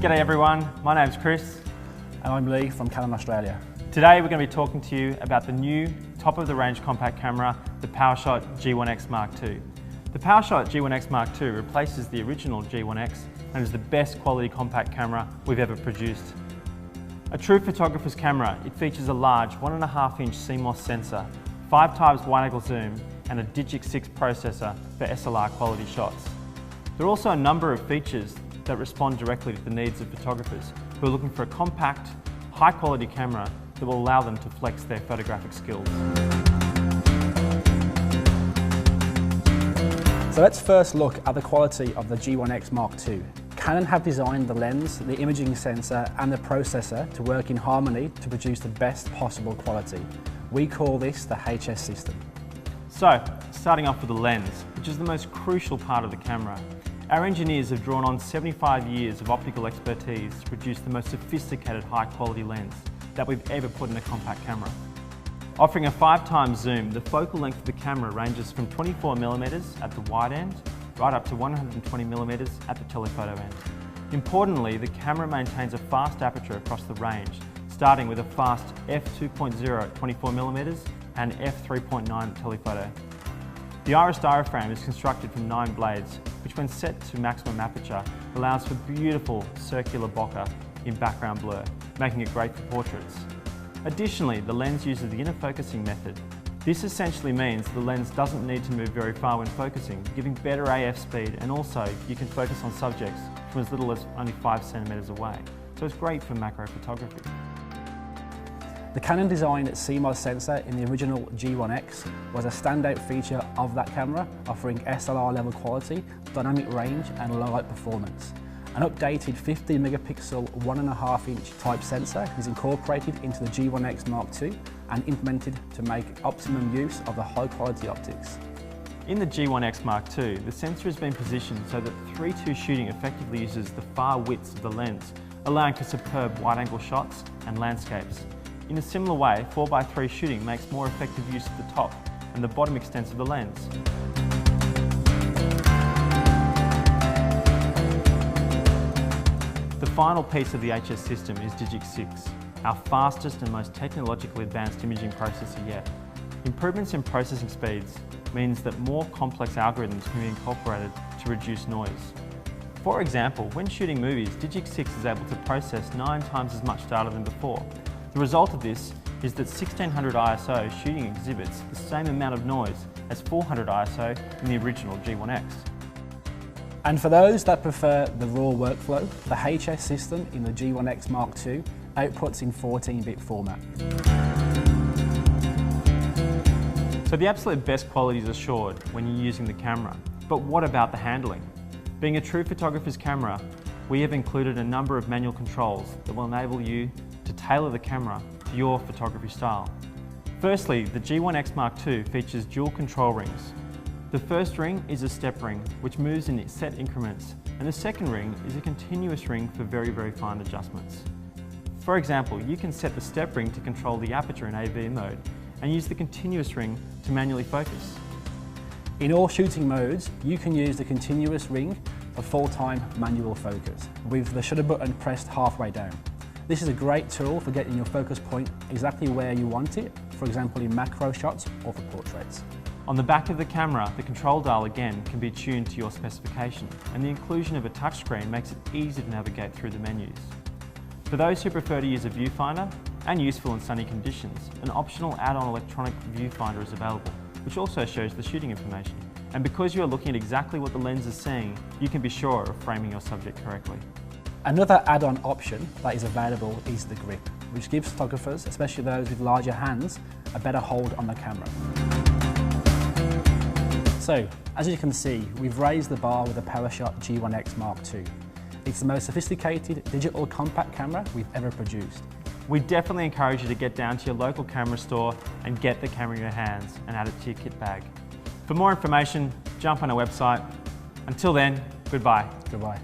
G'day everyone, my name's Chris. And I'm Lee from Canon Australia. Today we're going to be talking to you about the new top-of-the-range compact camera, the PowerShot G1X Mark II. The PowerShot G1X Mark II replaces the original G1X and is the best quality compact camera we've ever produced. A true photographer's camera, it features a large 1.5-inch CMOS sensor, 5x wide-angle zoom and a G1X processor for SLR quality shots. There are also a number of features that respond directly to the needs of photographers who are looking for a compact, high-quality camera that will allow them to flex their photographic skills. So let's first look at the quality of the G1X Mark II. Canon have designed the lens, the imaging sensor and the processor to work in harmony to produce the best possible quality. We call this the HS system. So, starting off with the lens, which is the most crucial part of the camera. Our engineers have drawn on 75 years of optical expertise to produce the most sophisticated high-quality lens that we've ever put in a compact camera. Offering a 5x zoom, the focal length of the camera ranges from 24mm at the wide end right up to 120mm at the telephoto end. Importantly, the camera maintains a fast aperture across the range, starting with a fast f2.0 at 24mm and f3.9 at telephoto. The iris diaphragm is constructed from 9 blades, which when set to maximum aperture allows for beautiful circular bokeh in background blur, making it great for portraits. Additionally, the lens uses the inner focusing method. This essentially means the lens doesn't need to move very far when focusing, giving better AF speed, and also you can focus on subjects from as little as only 5 centimeters away. So it's great for macro photography. The Canon designed CMOS sensor in the original G1X was a standout feature of that camera, offering SLR level quality, dynamic range and low light performance. An updated 50 megapixel 1.5-inch type sensor is incorporated into the G1X Mark II and implemented to make optimum use of the high quality optics. In the G1X Mark II, the sensor has been positioned so that 3:2 shooting effectively uses the far widths of the lens, allowing for superb wide-angle shots and landscapes. In a similar way, 4:3 shooting makes more effective use of the top and the bottom extents of the lens. The final piece of the HS system is G1X, our fastest and most technologically advanced imaging processor yet. Improvements in processing speeds means that more complex algorithms can be incorporated to reduce noise. For example, when shooting movies, G1X is able to process 9 times as much data than before. The result of this is that 1600 ISO shooting exhibits the same amount of noise as 400 ISO in the original G1X. And for those that prefer the raw workflow, the HS system in the G1X Mark II outputs in 14-bit format. So the absolute best quality is assured when you're using the camera. But what about the handling? Being a true photographer's camera, we have included a number of manual controls that will enable you to tailor the camera to your photography style. Firstly, the G1X Mark II features dual control rings. The first ring is a step ring, which moves in set increments, and the second ring is a continuous ring for very, very fine adjustments. For example, you can set the step ring to control the aperture in AV mode and use the continuous ring to manually focus. In all shooting modes, you can use the continuous ring for full-time manual focus, with the shutter button pressed halfway down. This is a great tool for getting your focus point exactly where you want it, for example in macro shots or for portraits. On the back of the camera, the control dial again can be tuned to your specification, and the inclusion of a touchscreen makes it easy to navigate through the menus. For those who prefer to use a viewfinder, and useful in sunny conditions, an optional add-on electronic viewfinder is available, which also shows the shooting information. And because you are looking at exactly what the lens is seeing, you can be sure of framing your subject correctly. Another add-on option that is available is the grip, which gives photographers, especially those with larger hands, a better hold on the camera. So, as you can see, we've raised the bar with the PowerShot G1X Mark II. It's the most sophisticated digital compact camera we've ever produced. We definitely encourage you to get down to your local camera store and get the camera in your hands and add it to your kit bag. For more information, jump on our website. Until then, goodbye. Goodbye.